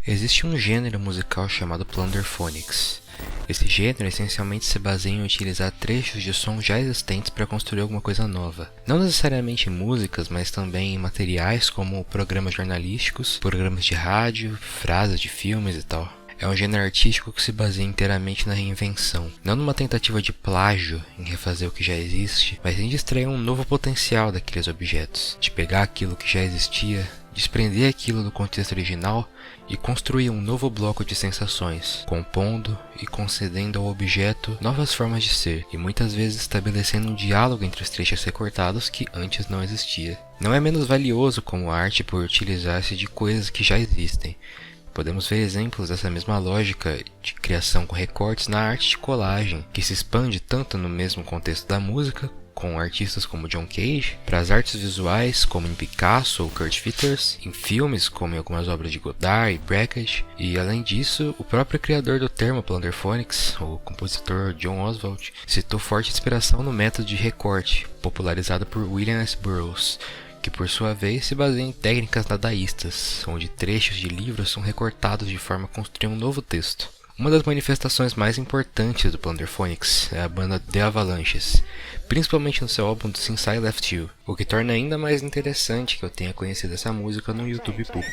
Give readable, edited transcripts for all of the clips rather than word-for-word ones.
Existe um gênero musical chamado Plunderphonics. Esse gênero essencialmente se baseia em utilizar trechos de som já existentes para construir alguma coisa nova. Não necessariamente em músicas, mas também em materiais como programas jornalísticos, programas de rádio, frases de filmes e tal. É um gênero artístico que se baseia inteiramente na reinvenção, não numa tentativa de plágio em refazer o que já existe, mas em extrair um novo potencial daqueles objetos, de pegar aquilo que já existia, desprender aquilo do contexto original e construir um novo bloco de sensações, compondo e concedendo ao objeto novas formas de ser, e muitas vezes estabelecendo um diálogo entre os trechos recortados que antes não existia. Não é menos valioso como arte por utilizar-se de coisas que já existem. Podemos ver exemplos dessa mesma lógica de criação com recortes na arte de colagem, que se expande tanto no mesmo contexto da música, com artistas como John Cage, para as artes visuais como em Picasso ou Kurt Schwitters, em filmes como em algumas obras de Godard e Brakhage, e além disso, o próprio criador do termo Plunderphonics, o compositor John Oswald, citou forte inspiração no método de recorte, popularizado por William S. Burroughs, que por sua vez se baseia em técnicas dadaístas, onde trechos de livros são recortados de forma a construir um novo texto. Uma das manifestações mais importantes do Plunderphonics é a banda The Avalanches, principalmente no seu álbum Since I Left You, o que torna ainda mais interessante que eu tenha conhecido essa música no YouTube Poop.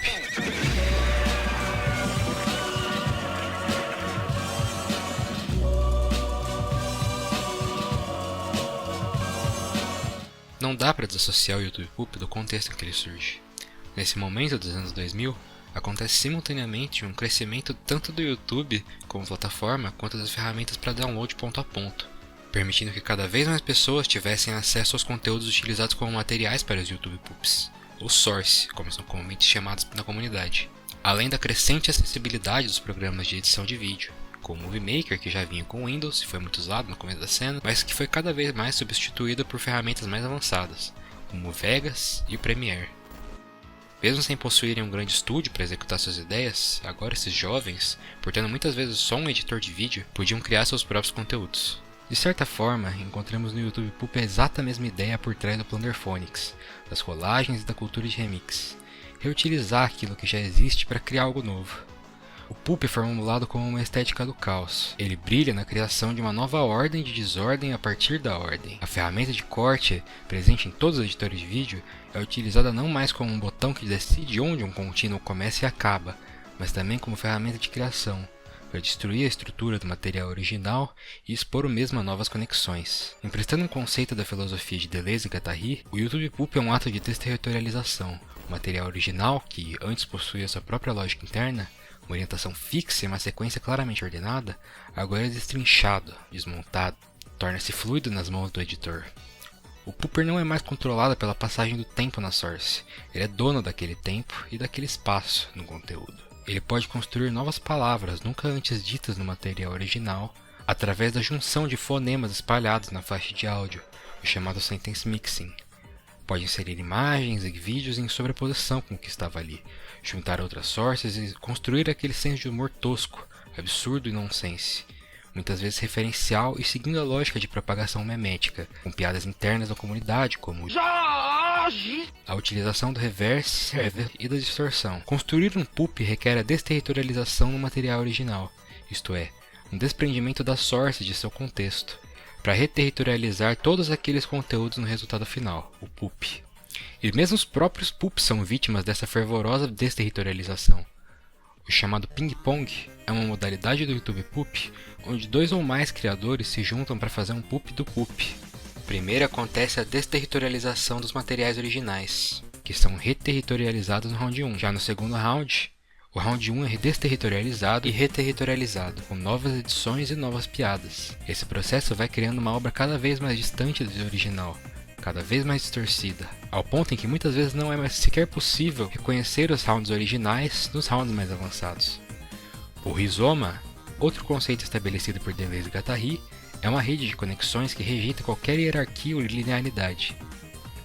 Não dá para desassociar o YouTube Poop do contexto em que ele surge. Nesse momento dos anos 2000, acontece simultaneamente um crescimento tanto do YouTube como plataforma quanto das ferramentas para download ponto a ponto, permitindo que cada vez mais pessoas tivessem acesso aos conteúdos utilizados como materiais para os YouTube Poops, ou Source, como são comumente chamados na comunidade, além da crescente acessibilidade dos programas de edição de vídeo, como o Movie Maker, que já vinha com Windows e foi muito usado no começo da cena, mas que foi cada vez mais substituído por ferramentas mais avançadas, como o Vegas e o Premiere. Mesmo sem possuírem um grande estúdio para executar suas ideias, agora esses jovens, por tendo muitas vezes só um editor de vídeo, podiam criar seus próprios conteúdos. De certa forma, encontramos no YouTube Poop a exata mesma ideia por trás do Plunderphonics, das rolagens e da cultura de remix. Reutilizar aquilo que já existe para criar algo novo. O Poop é formulado como uma estética do caos. Ele brilha na criação de uma nova ordem de desordem a partir da ordem. A ferramenta de corte, presente em todos os editores de vídeo, é utilizada não mais como um botão que decide onde um contínuo começa e acaba, mas também como ferramenta de criação, para destruir a estrutura do material original e expor o mesmo a novas conexões. Emprestando um conceito da filosofia de Deleuze e Guattari, o YouTube Poop é um ato de desterritorialização. O material original, que antes possuía sua própria lógica interna, uma orientação fixa e uma sequência claramente ordenada, agora é destrinchado, desmontado, torna-se fluido nas mãos do editor. O Pooper não é mais controlado pela passagem do tempo na source, ele é dono daquele tempo e daquele espaço no conteúdo. Ele pode construir novas palavras nunca antes ditas no material original, através da junção de fonemas espalhados na faixa de áudio, o chamado sentence mixing. Pode inserir imagens e vídeos em sobreposição com o que estava ali, juntar outras sources e construir aquele senso de humor tosco, absurdo e nonsense, muitas vezes referencial e seguindo a lógica de propagação memética, com piadas internas da comunidade, como a utilização do reverse, reverb e da distorção. Construir um Poop requer a desterritorialização no material original, isto é, um desprendimento da source de seu contexto, para reterritorializar todos aqueles conteúdos no resultado final, o Poop. E mesmo os próprios Poops são vítimas dessa fervorosa desterritorialização. O chamado ping-pong é uma modalidade do YouTube Poop onde dois ou mais criadores se juntam para fazer um Poop do Poop. Primeiro acontece a desterritorialização dos materiais originais, que são reterritorializados no round 1. Já no segundo round, o round 1 é desterritorializado e reterritorializado, com novas edições e novas piadas. Esse processo vai criando uma obra cada vez mais distante do original, cada vez mais distorcida, ao ponto em que muitas vezes não é mais sequer possível reconhecer os rounds originais nos rounds mais avançados. O rizoma, outro conceito estabelecido por Deleuze e Guattari, é uma rede de conexões que rejeita qualquer hierarquia ou linearidade.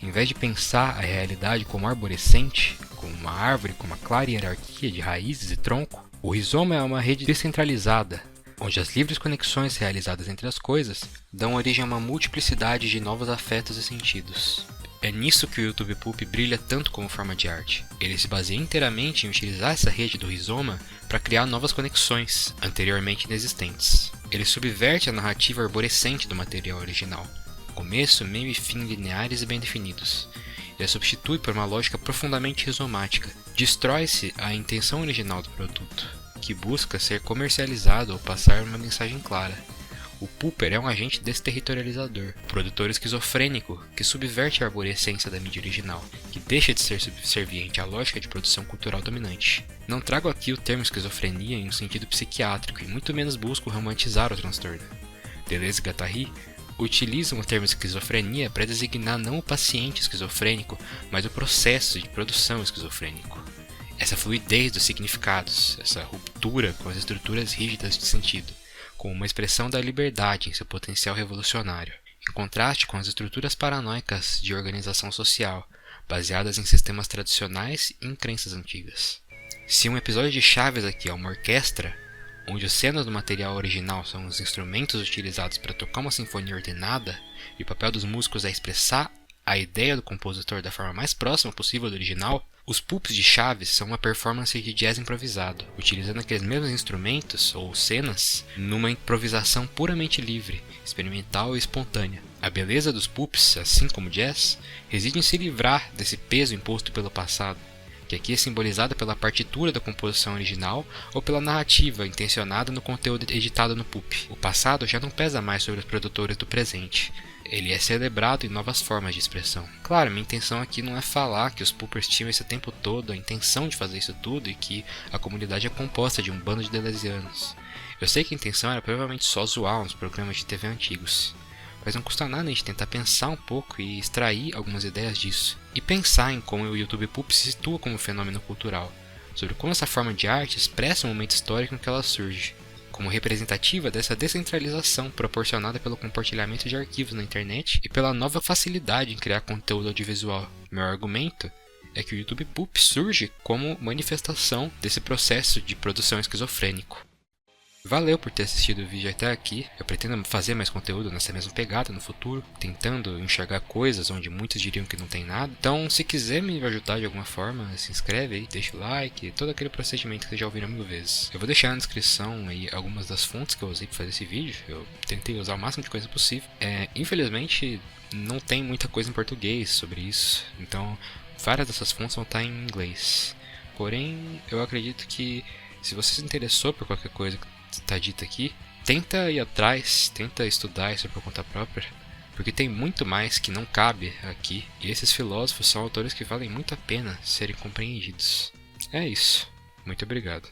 Em vez de pensar a realidade como arborescente, como uma árvore com uma clara hierarquia de raízes e tronco, o rizoma é uma rede descentralizada, onde as livres conexões realizadas entre as coisas dão origem a uma multiplicidade de novos afetos e sentidos. É nisso que o YouTube Poop brilha tanto como forma de arte. Ele se baseia inteiramente em utilizar essa rede do rizoma para criar novas conexões, anteriormente inexistentes. Ele subverte a narrativa arborescente do material original, começo, meio e fim lineares e bem definidos. Ele a substitui por uma lógica profundamente rizomática. Destrói-se a intenção original do produto, que busca ser comercializado ou passar uma mensagem clara. O pooper é um agente desterritorializador, produtor esquizofrênico que subverte a arborescência da mídia original, que deixa de ser subserviente à lógica de produção cultural dominante. Não trago aqui o termo esquizofrenia em um sentido psiquiátrico e muito menos busco romantizar o transtorno. Deleuze e Guattari utilizam o termo esquizofrenia para designar não o paciente esquizofrênico, mas o processo de produção esquizofrênico. Essa fluidez dos significados, essa ruptura com as estruturas rígidas de sentido, como uma expressão da liberdade em seu potencial revolucionário, em contraste com as estruturas paranoicas de organização social, baseadas em sistemas tradicionais e em crenças antigas. Se um episódio de Chaves aqui é uma orquestra, onde as cenas do material original são os instrumentos utilizados para tocar uma sinfonia ordenada, e o papel dos músicos é expressar a ideia do compositor da forma mais próxima possível do original, os poops de Chaves são uma performance de jazz improvisado, utilizando aqueles mesmos instrumentos ou cenas numa improvisação puramente livre, experimental e espontânea. A beleza dos poops, assim como o jazz, reside em se livrar desse peso imposto pelo passado, que aqui é simbolizada pela partitura da composição original ou pela narrativa intencionada no conteúdo editado no poop. O passado já não pesa mais sobre os produtores do presente. Ele é celebrado em novas formas de expressão. Claro, minha intenção aqui não é falar que os poopers tinham esse tempo todo a intenção de fazer isso tudo e que a comunidade é composta de um bando de deleuzianos. Eu sei que a intenção era provavelmente só zoar uns programas de TV antigos, mas não custa nada a gente tentar pensar um pouco e extrair algumas ideias disso. E pensar em como o YouTube Poop se situa como fenômeno cultural, sobre como essa forma de arte expressa o momento histórico em que ela surge, como representativa dessa descentralização proporcionada pelo compartilhamento de arquivos na internet e pela nova facilidade em criar conteúdo audiovisual. Meu argumento é que o YouTube Poop surge como manifestação desse processo de produção esquizofrênico. Valeu por ter assistido o vídeo até aqui. Eu pretendo fazer mais conteúdo nessa mesma pegada no futuro, tentando enxergar coisas onde muitos diriam que não tem nada. Então, se quiser me ajudar de alguma forma, se inscreve aí, deixa o like, todo aquele procedimento que vocês já ouviram mil vezes. Eu vou deixar na descrição aí algumas das fontes que eu usei para fazer esse vídeo. Eu tentei usar o máximo de coisa possível. Infelizmente, não tem muita coisa em português sobre isso, então várias dessas fontes vão estar em inglês. Porém, eu acredito que se você se interessou por qualquer coisa que está dito aqui, tenta ir atrás, tenta estudar isso por conta própria, porque tem muito mais que não cabe aqui, e esses filósofos são autores que valem muito a pena serem compreendidos. É isso, muito obrigado.